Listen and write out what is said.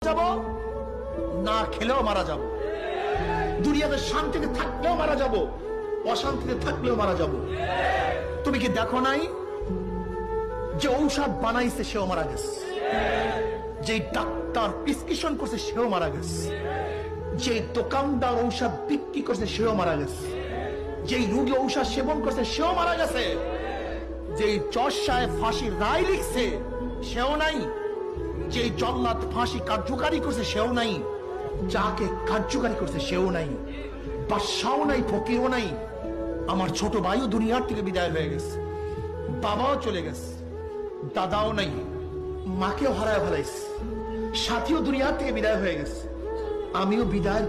যাব, না খেলেও মারা যাব। দুনিয়াতে শান্তিতে থাকলেও মারা যাব, অশান্তিতে থাকলেও মারা যাব। তুমি কি দেখো নাই যে ঔষধ বানাইছে সেও মারা গেছে, যে ডাক্তার প্রেসক্রিপশন করছে সেও মারা গেছে, যে দোকানদার ঔষধ বিক্রি করছে সেও মারা গেছে, যেই রোগী ঔষধ সেবন করছে সেও মারা গেছে, যেই জজ সাহেব ফাঁসির রায় লিখছে সেও নাই, যেই জল্লাদ ফাঁসি কার্যকারী করছে সেও নাই, যাকে কার্যকারী করছে সেও নাই, বাদশাও নাই, ফকিরও নাই। আমার ছোট ভাইও দুনিয়ার থেকে বিদায় হয়ে গেছে, বাবাও চলে গেছে, দাদাও নাই, মাকেও হারায় ফেলাইছে, সাথীও দুনিয়ার থেকে বিদায় হয়ে গেছে, আমিও বিদায়ের